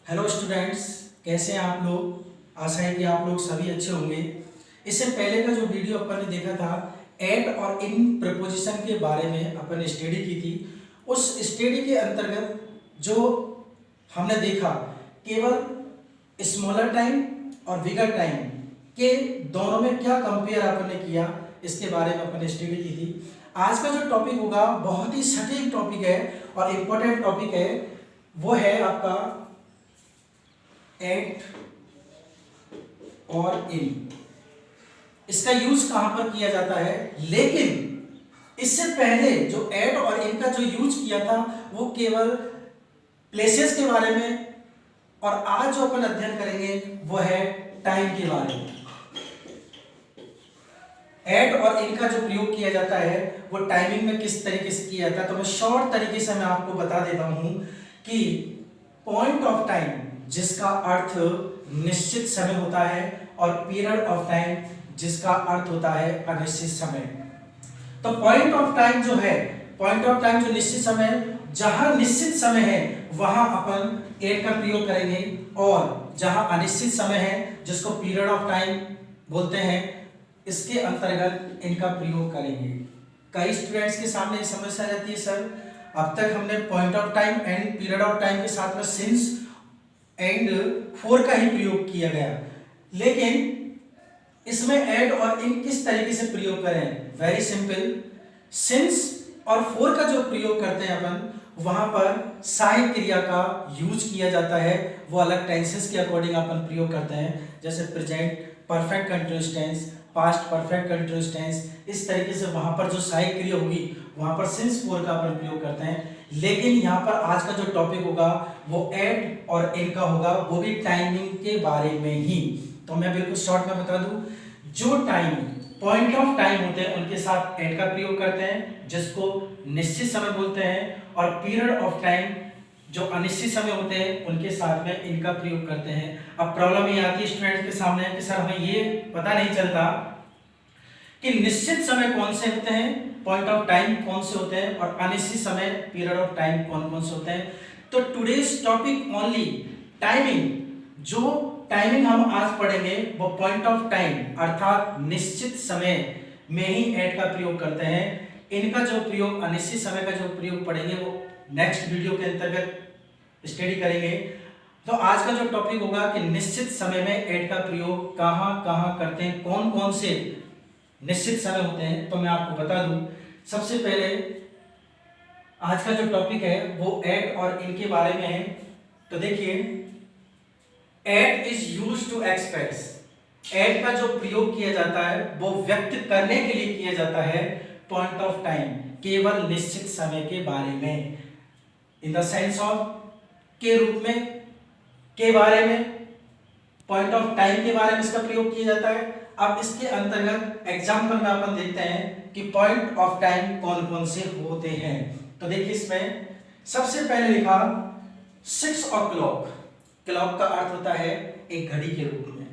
Hello students, कैसे हैं आप लोग। आशा है कि आप लोग सभी अच्छे होंगे। इससे पहले का जो वीडियो अपन ने देखा था एट और इन प्रपोजिशन के बारे में अपन ने स्टडी की थी। उस स्टडी के अंतर्गत जो हमने देखा केवल स्मॉलर टाइम और बिगर टाइम के दोनों में क्या कंपेयर अपन ने किया, इसके बारे में अपन ने स्टडी की थी। आज का जो टॉपिक होगा बहुत ही सटीक टॉपिक है और इम्पोर्टेंट टॉपिक है। वो है आपका एट और इन। इसका यूज कहां पर किया जाता है, लेकिन इससे पहले जो एट और इन का जो यूज किया था वो केवल प्लेसेस के बारे में, और आज जो अपन अध्ययन करेंगे वो है टाइम के बारे में। एट और इन का जो प्रयोग किया जाता है वो टाइमिंग में किस तरीके से किया जाता है, तो मैं शॉर्ट तरीके से मैं आपको बता देता हूं कि पॉइंट ऑफ टाइम जिसका अर्थ निश्चित समय होता है और पीरियड ऑफ टाइम जिसका अर्थ होता है अनिश्चित समय। तो पॉइंट ऑफ टाइम जो है, पॉइंट ऑफ टाइम जो निश्चित समय, जहां निश्चित समय है वहां अपन एट का प्रयोग करेंगे, और जहां अनिश्चित समय है जिसको पीरियड ऑफ टाइम बोलते हैं, इसके अंतर्गत इनका प्रयोग करेंगे। कई स्टूडेंट्स के सामने समस्या रहती है, सर अब तक हमने point of time and period of time के साथ में सिंस एंड फोर का ही प्रयोग किया गया, लेकिन इसमें एड और इन किस तरीके से प्रयोग करें। वेरी सिंपल, सिंस और फोर का जो प्रयोग करते हैं अपन, वहां पर सहायक क्रिया का यूज किया जाता है। वो अलग टेंसेस के अकॉर्डिंग अपन प्रयोग करते हैं, जैसे present perfect continuous tense, past perfect continuous tense. इस तरीके से वहां पर जो सहायक क्रिया होगी वहां पर सिंस फोर का अपन प्रयोग करते हैं। लेकिन यहाँ पर आज का जो टॉपिक होगा वो एट और इन का होगा, वो भी टाइमिंग के बारे में ही। तो मैं बिल्कुल शॉर्ट में बता दूं, जो टाइम पॉइंट ऑफ टाइम होते हैं उनके साथ एट का प्रयोग करते हैं जिसको निश्चित समय बोलते हैं, और पीरियड ऑफ टाइम जो अनिश्चित समय होते हैं उनके साथ में इनका प्रयोग करते हैं। अब प्रॉब्लम ये आती है स्टूडेंट के सामने कि सर हमें ये पता नहीं चलता कि निश्चित समय कौन से होते हैं, पॉइंट ऑफ टाइम कौन से होते हैं, और अनिश्चित समय पीरियड ऑफ टाइम कौन कौन से होते हैं। तो टुडेज टॉपिक ओनली टाइमिंग। जो टाइमिंग हम आज पढ़ेंगे वो पॉइंट ऑफ टाइम अर्थात निश्चित समय में ही एट का प्रयोग करते हैं। इनका जो प्रयोग अनिश्चित समय का जो प्रयोग पढ़ेंगे वो नेक्स्ट वीडियो के अंतर्गत स्टडी करेंगे। तो आज का जो टॉपिक होगा कि निश्चित समय में एट का प्रयोग कहां कहां करते हैं, कौन कौन से निश्चित समय होते हैं। तो मैं आपको बता दूं, सबसे पहले आज का जो टॉपिक है वो एट और इनके बारे में है। तो देखिए, at is used to express. At का जो प्रयोग किया जाता है वो व्यक्त करने के लिए किया जाता है पॉइंट ऑफ टाइम, केवल निश्चित समय के बारे में, इन द सेंस ऑफ के रूप में, के बारे में, पॉइंट ऑफ टाइम के बारे में इसका प्रयोग किया जाता है। अब इसके अंतर्गत एग्जाम्पल में अपन देखते हैं कि पॉइंट ऑफ टाइम कौन कौन से होते हैं। तो देखिए, इसमें सबसे पहले लिखा 6 o'clock। क्लॉक का अर्थ होता है एक घड़ी के रूप में,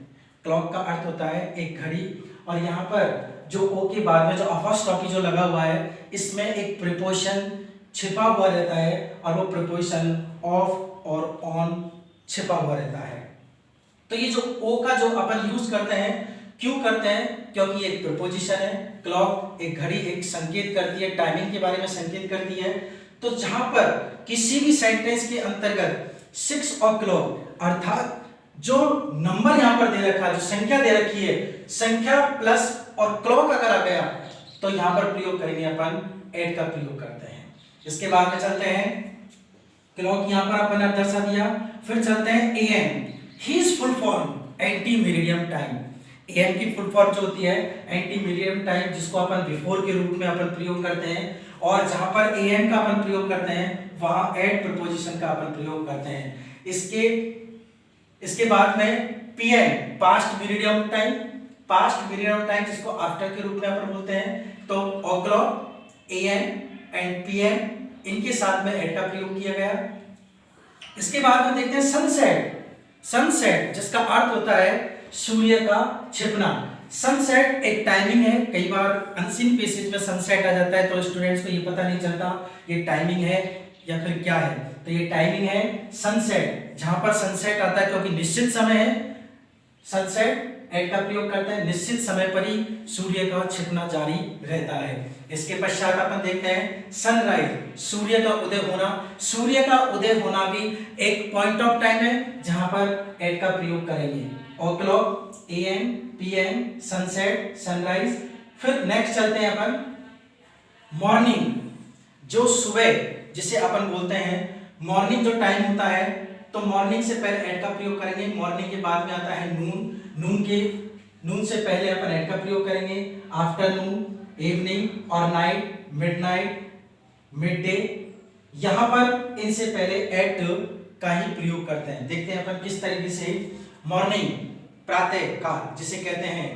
क्लॉक का अर्थ होता है एक घड़ी, और यहाँ पर जो ओ के बाद में जो अपॉस्ट्रोफी जो लगा हुआ है इसमें एक प्रीपोजिशन छिपा हुआ रहता है, और वो प्रीपोजिशन ऑफ और ऑन छिपा हुआ रहता है। तो ये जो ओ का जो अपन यूज करते हैं, क्यों करते हैं, क्योंकि एक प्रीपोजिशन है। क्लॉक एक घड़ी एक संकेत करती है, टाइमिंग के बारे में संकेत करती है। तो जहां पर किसी भी सेंटेंस के अंतर्गत 6 o'clock अर्थात जो नंबर यहां पर दे रखा है, जो संख्या दे रखी है, संख्या प्लस और क्लॉक अगर आ गया तो यहां पर प्रयोग करेंगे अपन एट का प्रयोग करते हैं। इसके बाद में चलते हैं, क्लॉक यहां पर अपन ने दर्शा दिया। फिर चलते हैं am. His full form anti meridiem time. Am की फुल फॉर्म जो होती है एंटी मेरिडियम टाइम, जिसको अपन बिफोर के रूप में अपन प्रयोग करते हैं, और जहां पर एएम का अपन प्रयोग करते हैं वहां एट प्रीपोजिशन का अपन प्रयोग करते हैं। इसके बाद में PM, past meridiem time, past meridiem time जिसको आफ्टर के रूप में अपन बोलते हैं। तो o'clock, एएम एंड पीएम, इनके साथ में एट का प्रयोग किया गया। इसके बाद में देखते हैं सनसेट। सनसेट जिसका अर्थ होता है सूर्य का छिपना। सनसेट एक टाइमिंग है, कई बार अनसीन पेसेज में सनसेट आ जाता है तो स्टूडेंट्स को ये पता नहीं चलता ये टाइमिंग है या फिर क्या है। तो ये टाइमिंग है सनसेट, जहां पर सनसेट आता है क्योंकि निश्चित समय है, सनसेट एट का प्रयोग करते हैं, निश्चित समय पर ही सूर्य का छिपना जारी रहता है। इसके पश्चात अपन देखते हैं सनराइज, सूर्य का उदय होना। सूर्य का उदय होना भी एक पॉइंट ऑफ टाइम है जहां पर एट का प्रयोग करेंगे। O'clock, AM, PM, sunset, sunrise. फिर नेक्स्ट चलते हैं अपन मॉर्निंग, जो सुबह जिसे अपन बोलते हैं मॉर्निंग जो टाइम होता है, तो मॉर्निंग से पहले एट का प्रयोग करेंगे। मॉर्निंग के बाद में आता है नून, नून से पहले अपन एट का प्रयोग करेंगे। आफ्टरनून, इवनिंग और नाइट, मिडनाइट, मिडडे, यहां पर इनसे पहले एट का ही प्रयोग करते हैं। देखते हैं अपन किस तरीके से मॉर्निंग, प्रातः काल जिसे कहते हैं,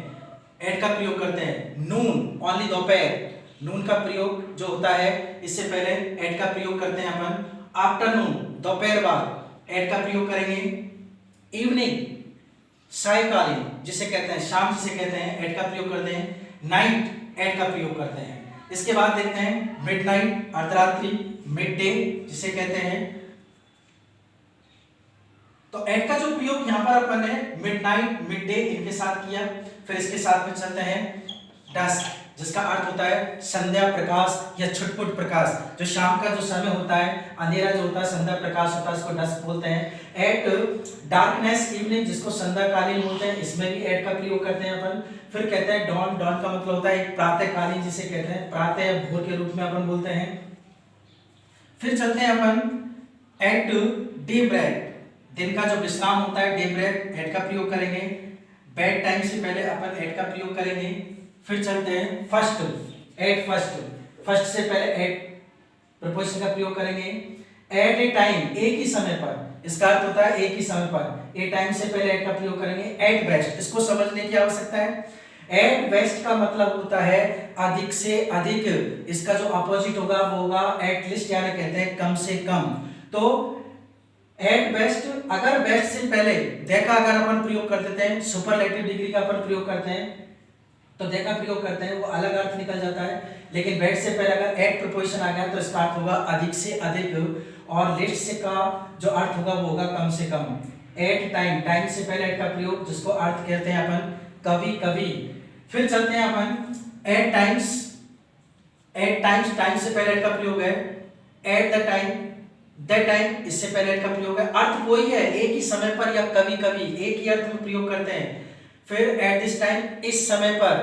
एट का प्रयोग करते हैं। नून ओनली दोपहर, नून का प्रयोग जो होता है इससे पहले एट का प्रयोग करते हैं अपन। आफ्टरनून दोपहर बाद एट का प्रयोग करेंगे। इवनिंग सायकालीन जिसे कहते हैं, शाम जिसे कहते हैं, एट का प्रयोग करते हैं। नाइट एट का प्रयोग करते हैं। इसके बाद देखते हैं मिडनाइट अर्धरात्रि, मिड डे जिसे कहते हैं। तो एट का जो प्रयोग यहां पर अपन ने मिडनाइट, मिड डे इनके साथ किया। फिर इसके साथ में चलते हैं डस्क, जिसका अर्थ होता है संध्या प्रकाश या छुटपुट प्रकाश। जो शाम का जो समय होता है, अंधेरा जो होता है, संध्या प्रकाश होता है, इसको डस्क बोलते हैं। एट डार्कनेस इवनिंग, जिसको संध्याकालीन बोलते हैं, इसमें भी एट का प्रयोग करते हैं अपन। फिर कहते हैं डॉन, डॉन का मतलब होता है एक प्रातःकालीन जिसे कहते हैं, प्रातः भोर के रूप में अपन बोलते हैं। फिर चलते हैं अपन एट डे ब्रेक, दिन का जो विश्राम होता है, डे ब्रेक एट का प्रयोग करेंगे। बेड टाइम से पहले अपन एट का प्रयोग करेंगे। फिर चलते हैं फर्स्ट, एट फर्स्ट, फर्स्ट से पहले एट प्रपोजिशन का प्रयोग करेंगे। एट ए टाइम, एक ही समय पर, इसका अर्थ होता है एक ही समय पर। ए टाइम से पहले एट का प्रयोग करेंगे। एट बेस्ट, इसको समझने की आवश्यकता है। एट बेस्ट का मतलब होता है अधिक से अधिक, इसका जो अपोजिट होगा वो होगा एट लीस्ट, यानी कहते हैं कम से कम। तो एट बेस्ट, अगर बेस्ट से पहले देखा अगर अपन प्रयोग कर देते हैं, सुपरलेटिव डिग्री का अपन प्रयोग करते हैं, तो देखा प्रयोग करते हैं, वो अलग अर्थ निकल जाता है। लेकिन बेस्ट से पहले अगर एट प्रपोजिशन आ गया तो इसका अर्थ होगा अधिक से अधिक, और लिस्ट से का जो अर्थ होगा वो होगा कम से कम। एट टाइम, टाइम से पहले एट का प्रयोग, जिसको अर्थ कहते हैं अपन कभी कभी। फिर चलते हैं अपन at times, at times, time से पहले एट का प्रयोग है। At the time, the time, इससे पहले एट का प्रयोग है। अर्थ वही है, एक ही समय पर या कभी कभी, एक ही अर्थ में प्रयोग करते हैं। फिर एट दिस टाइम, इस समय पर,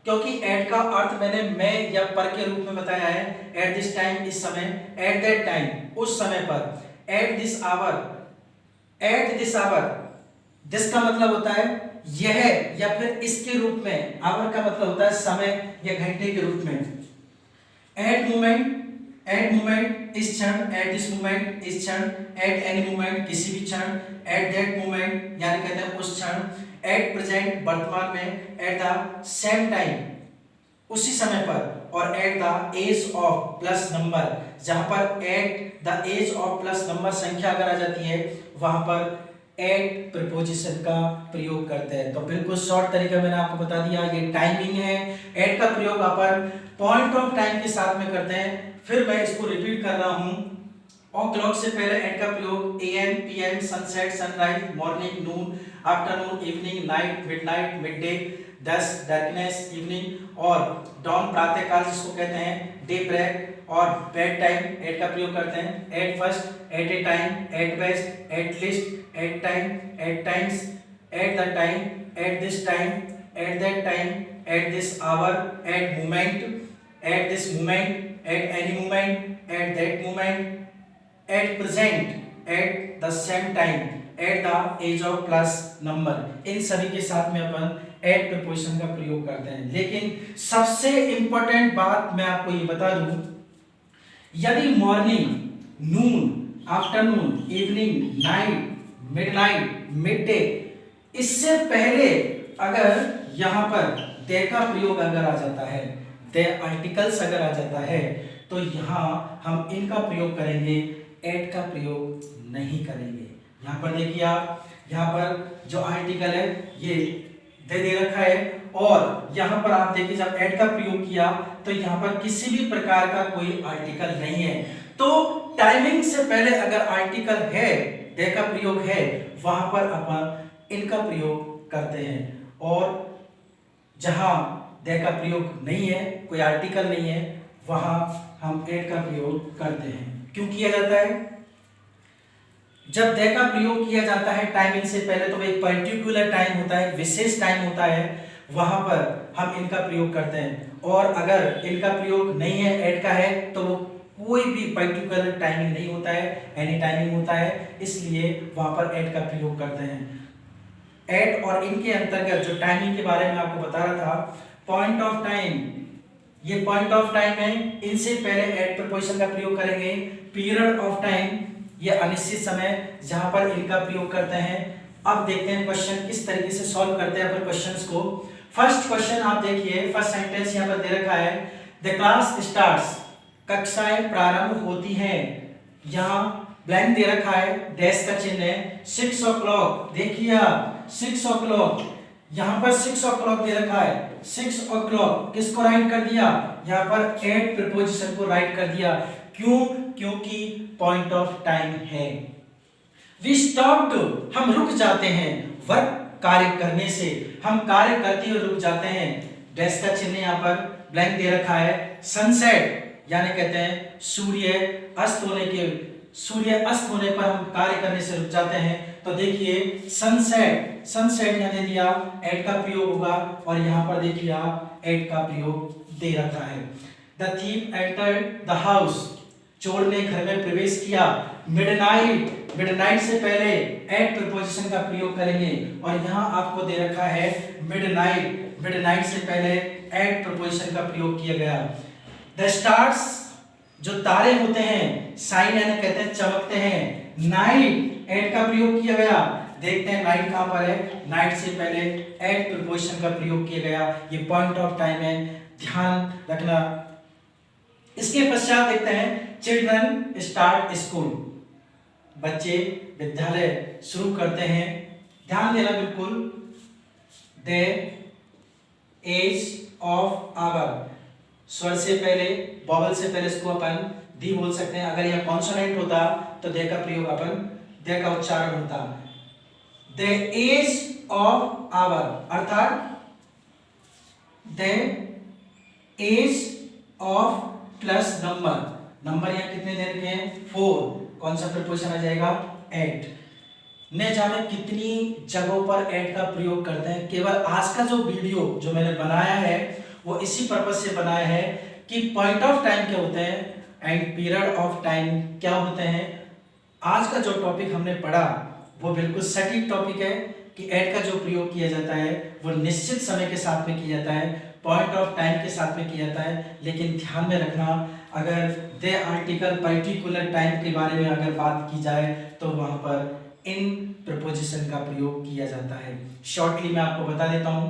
क्योंकि एट का अर्थ मैंने मैं या पर के रूप में बताया है। एट दिस टाइम, इस समय। एट दैट टाइम, उस समय पर। At this hour, at this hour, this का मतलब होता है यह या फिर इसके रूप में। आवर का मतलब होता है समय या घंटे के रूप में। एट मोमेंट, एट मोमेंट, इस क्षण। एट दिस मोमेंट, इस क्षण। एट एनी मोमेंट, किसी भी क्षण। एट दैट मोमेंट, यानी कहते हैं उस क्षण। एट प्रेजेंट, वर्तमान में। एट द सेम टाइम, उसी समय पर। और at the age of plus number, जहां पर at the age of plus number संख्या अगर आ जाती है, वहां पर एट प्रीपोजिशन का प्रयोग करते हैं। तो बिल्कुल शॉर्ट तरीका मैंने आपको बता दिया, ये टाइमिंग है। एट का प्रयोग अपन पॉइंट ऑफ टाइम के साथ में करते हैं। फिर मैं इसको रिपीट कर रहा हूं। और क्लॉक से पहले एट का प्रयोग AM, PM, sunset, sunrise, morning, noon, afternoon, evening, night, midnight, midday, dusk, darkness, evening, और डॉन प्रातःकाल जिसको कहते हैं, डे ब्रेक, और बेड टाइम एट का प्रयोग करते हैं। At first, at a time, at best, at least, at time, at times, at the time, at this time, at that time, at this hour, at moment, at this moment, at any moment, at that moment, at present, eight the same time, at the age of plus number. इन सभी के साथ में अपन eight preposition का प्रयोग करते हैं। लेकिन सबसे इंपॉर्टेंट बात मैं आपको ये बता दूं, यदि morning, noon, afternoon, evening, night, midnight, midday, इससे पहले अगर यहां पर दे का प्रयोग अगर आ जाता है, दे आर्टिकल्स अगर आ जाता है, तो यहां हम इनका प्रयोग करेंगे, एट का प्रयोग नहीं करेंगे। यहां पर देखिए आप, यहां पर जो आर्टिकल है ये दे रखा है, और यहां पर आप देखिए जब एट का प्रयोग किया तो यहां पर किसी भी प्रकार का कोई आर्टिकल नहीं है। तो टाइमिंग से पहले अगर आर्टिकल है, दे का प्रयोग है, वहां पर अपन इनका प्रयोग करते हैं। और जहां दे का प्रयोग नहीं है, कोई आर्टिकल नहीं है, वहां हम एट का प्रयोग करते हैं। क्यों किया जाता है? जब दे का प्रयोग किया जाता है टाइमिंग से पहले, तो एक पर्टिकुलर टाइम होता है, विशेष टाइम होता है, वहां पर हम इनका प्रयोग करते हैं। और अगर इनका प्रयोग नहीं है, एट का है, तो वो कोई भी पर्टिकुलर टाइमिंग नहीं होता है, एनी टाइमिंग होता है, इसलिए वहां पर एट का प्रयोग करते हैं। एट और इनके अंतर्गत जो टाइमिंग के बारे में आपको बता रहा था, पॉइंट ऑफ टाइम, ये पॉइंट ऑफ टाइम है, इनसे पहले एट प्रीपोजिशन का प्रयोग करेंगे। पीरियड ऑफ टाइम, ये अनिश्चित समय, जहां पर इनका प्रयोग करते हैं। अब देखते हैं क्वेश्चन किस तरीके से सॉल्व करते हैं अपन क्वेश्चंस को। फर्स्ट क्वेश्चन आप देखिए, फर्स्ट सेंटेंस यहां पर दे रखा है, द क्लास स्टार्ट्स, कक्षाएं प्रारंभ होती हैं। यहां ब्लैंक दे रखा है, डैश का चिन्ह है, 6 o'clock, देखिए आप 6 o'clock, यहां पर 6 o'clock दे रखा है, 6 o'clock किसको राइट कर दिया? यहां पर एट प्रीपोजिशन को राइट कर दिया। क्यों? क्योंकि पॉइंट ऑफ टाइम है। वी स्टॉप्ड, हम रुक जाते हैं, वर्क कार्य करने से, हम कार्य करते हुए रुक जाते हैं। डैश का चिन्ह यहां पर ब्लैंक दे रखा है। सनसेट यानी कहते हैं सूर्य अस्त होने के, सूर्य अस्त होने पर हम कार्य करने से रुक जाते हैं। तो देखिए सनसेट, सनसेट यहां दे दिया, एट का प्रयोग होगा, और यहां पर देखिए आप एट का प्रयोग दे रखा है। The thief entered the house, चोर ने घर में प्रवेश किया। मिडनाइट, मिडनाइट से पहले एट प्रीपोजिशन का प्रयोग करेंगे, और यहां आपको दे रखा है मिडनाइट, मिडनाइट से पहले एट प्रीपोजिशन का प्रयोग किया गया। द स्टार्स, जो तारे होते हैं, शाइन यानी कहते हैं चमकते हैं। नाइट, एट का प्रयोग किया गया। देखते हैं नाइट कहां पर है, नाइट से पहले एट प्रीपोजिशन का प्रयोग किया गया। ये पॉइंट ऑफ टाइम है, ध्यान रखना। इसके पश्चात देखते हैं चिल्ड्रन स्टार्ट स्कूल, बच्चे विद्यालय शुरू करते हैं। ध्यान देना बिल्कुल। द एज ऑफ आवर, स्वर से पहले, वॉवल से पहले इसको अपन दी बोल सकते हैं। अगर यह कॉन्सोनेंट होता तो दे का प्रयोग अपन, दे का उच्चारण होता। द एज ऑफ आवर, अर्थात the age of plus number, number यहां कितने दे रखे हैं? 4, कौन सा प्रीपोजिशन आ जाएगा? एट। न जाने कितनी जगहों पर एट का प्रयोग करते हैं। केवल आज का जो वीडियो जो मैंने बनाया है वो इसी पर्पज से बनाया है कि पॉइंट ऑफ टाइम क्या होते हैं एंड पीरियड ऑफ टाइम क्या होते हैं। आज का जो टॉपिक हमने पढ़ा वो बिल्कुल सटीक टॉपिक है कि एट का जो प्रयोग किया जाता है वो निश्चित समय के साथ में किया जाता है, पॉइंट ऑफ टाइम के साथ में किया जाता है। लेकिन ध्यान में रखना, अगर दे आर्टिकल पर्टिकुलर टाइम के बारे में अगर बात की जाए तो वहां पर इन प्रीपोजिशन का प्रयोग किया जाता है। शॉर्टली मैं आपको बता देता हूँ,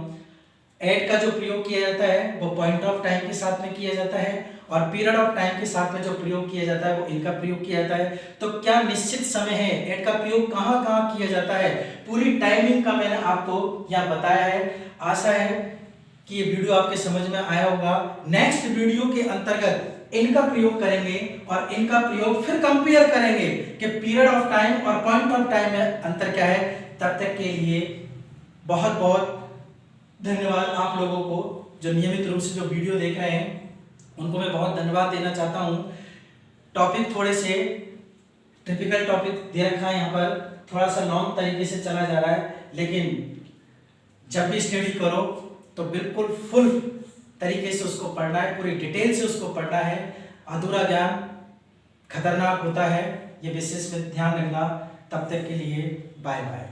एट का जो प्रयोग किया जाता है वो पॉइंट ऑफ टाइम के साथ में किया जाता है, और पीरियड ऑफ टाइम के साथ में जो प्रयोग किया जाता है वो इनका प्रयोग किया जाता है। तो क्या निश्चित समय है, एट का प्रयोग कहाँ कहाँ किया जाता है, पूरी टाइमिंग का मैंने आपको यहाँ बताया है। आशा है कि ये वीडियो आपके समझ में आया होगा। नेक्स्ट वीडियो के अंतर्गत इनका प्रयोग करेंगे और इनका प्रयोग फिर कंपेयर करेंगे कि पीरियड ऑफ टाइम और पॉइंट ऑफ टाइम में अंतर क्या है। तब तक के लिए बहुत बहुत धन्यवाद आप लोगों को जो नियमित रूप से जो वीडियो देख रहे हैं, उनको मैं बहुत धन्यवाद देना चाहता हूँ। टॉपिक थोड़े से टिपिकल टॉपिक दे रखा है, यहाँ पर थोड़ा सा लॉन्ग तरीके से चला जा रहा है, लेकिन जब भी स्टडी करो तो बिल्कुल फुल तरीके से उसको पढ़ना है, पूरी डिटेल से उसको पढ़ना है। अधूरा ज्ञान खतरनाक होता है, ये विशेष में ध्यान रखना। तब तक के लिए बाय बाय।